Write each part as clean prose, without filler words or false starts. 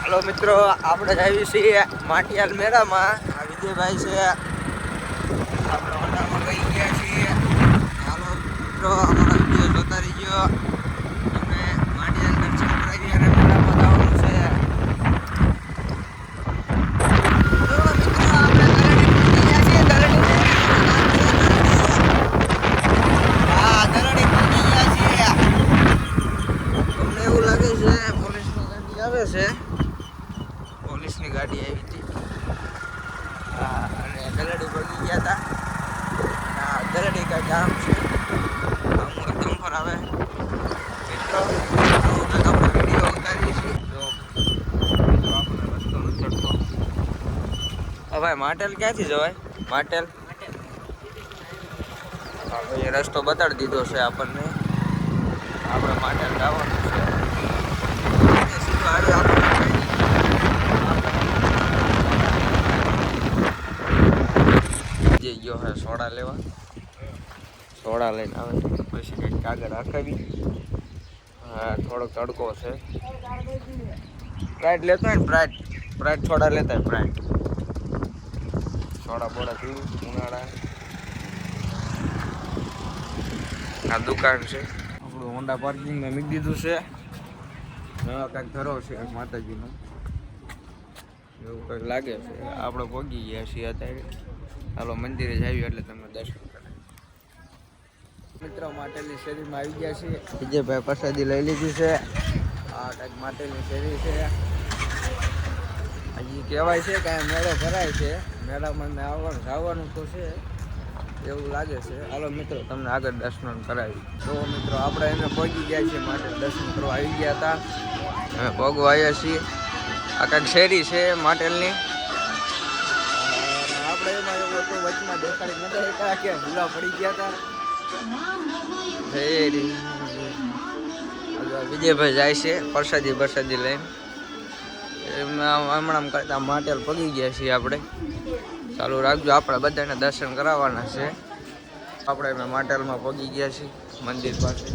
હાલો મિત્રો, આપણે આવી છીએ માટિયાલ મેળામાં. આ વિજયભાઈ છે, આપણે ઓટામાં ગઈ ગયા છીએ. હાલો મિત્રો, અમારા વિડીયો જોતા રહીજો. અમે માટિયાલ દર્શન કરાવી અને મેળામાં જવાનું છે. પોલીસની ગાડી આવી હતી અને દલડી પડી ગયા હતા. દલડી કઈ ગામ છે, પર આવે મિત્રો આપણે વિડીયો ઉતારીએ છીએ. જો આપણે રસ્તો નથી ચડતો. ભાઈ માટેલ ક્યાંથી જવાય? માટેલ એ રસ્તો બતાડી દીધો છે આપણને. આપણે માટેલ જવાનું છે. ગયો હે સોડા લેવા. સોડા લઈને આવે પછી કંઈક કાગળ હકાવી. હા, થોડોક તડકો છે. પ્રાઇટ લેતો હોય ને, પ્રાઇટ સોડા લેતા હોય. પ્રાઇટ સોડા બોડા પીવું ઉનાળા. આ દુકાન છે, આપણું હોન્ડા પાર્કિંગમાં મૂકી દીધું છે. કાંઈક ધરો છે માતાજીનો એવું કંઈક લાગે છે. આપણે પહોંચી ગયા છીએ અત્યારે. હાલો મંદિરે જ આવ્યું એટલે તમે દર્શન કરે. મિત્રો માટેલી શેરીમાં આવી ગયા છીએ. વિજયભાઈ પ્રસાદી લઈ લીધી છે. આ કંઈક માટેલી શેરી છે. હજી કહેવાય છે કે મેળો ભરાય છે. મેળામાં આવવાનું તો છે એવું લાગે છે. હાલો મિત્રો, તમને આગળ દર્શન કરાવી. તો મિત્રો આપણે એને પહોંચી ગયા છીએ. માટે દર્શન કરવા આવી ગયા હતા. અમે ભોગવા આવ્યા છીએ. આ કંઈક શેરી છે માટેલની. આપણે એમાં એવું હતું વચમાં દેખાડી નતા હતા કે ભૂલા પડી ગયા હતા. શેરી વિજયભાઈ જાય છે પ્રસાદી લઈને. હમણાં કરતા માટેલ પગી ગયા છીએ આપણે. ચાલુ રાખજો, આપણે બધાને દર્શન કરાવવાના છે. આપણે એમાં માટેલમાં પગી ગયા છીએ મંદિર પાસે.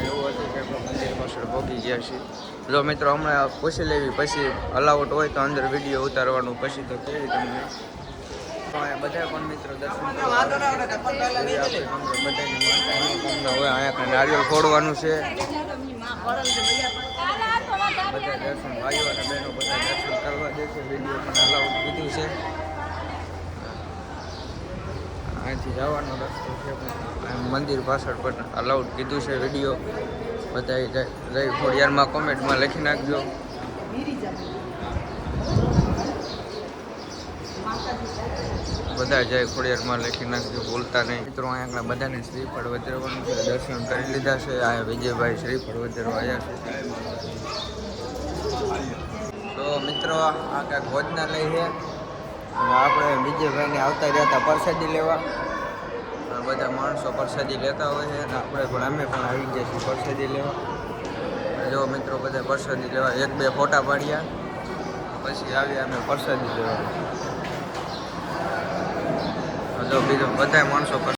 એવું હતું કે આપણે મંદિર પાસે પગી ગયા છીએ. જો મિત્રો હમણાં પૂછી લેવી, પછી અલાઉટ હોય તો અંદર વિડીયો ઉતારવાનું. પછી તો કેવી તમને બધા પણ મિત્રો દર્શન હોય. અહીંયા નારિયેળ ફોડવાનું છે. બધા દર્શન ભાઈઓ અને બહેનો બધા દર્શન કરવા દે છે. વિડીયો પણ અલાઉડ કીધું છે. અહીંથી જવાનો રસ્તો છે, મંદિર પાછળ પણ અલાઉડ કીધું છે વિડીયો. બધા જય ખોડિયારમાં કોમેન્ટમાં લખી નાખજો. બધા જય ખોડિયારમાં લખી નાખજો, ભૂલતા નહીં. મિત્રો અહીંયા બધાને શ્રીફળ વધેરવાનું છે. દર્શન કરી લીધા છે. આ વિજયભાઈ શ્રીફળ વધેરવા આવ્યા છે. તો મિત્રો આ કાંઈક ભોજનાલય છે. આપણે વિજયભાઈને આવતા રહ્યા પ્રસાદી લેવા. બધા માણસો પ્રસાદી લેતા હોય છે અને અમે પણ આવી ગયા છીએ પ્રસાદી લેવા. જો મિત્રો બધા પ્રસાદી લેવા 1-2 ફોટા પાડ્યા, પછી આવ્યા અમે પ્રસાદી લેવા. જો બીજા બધા માણસો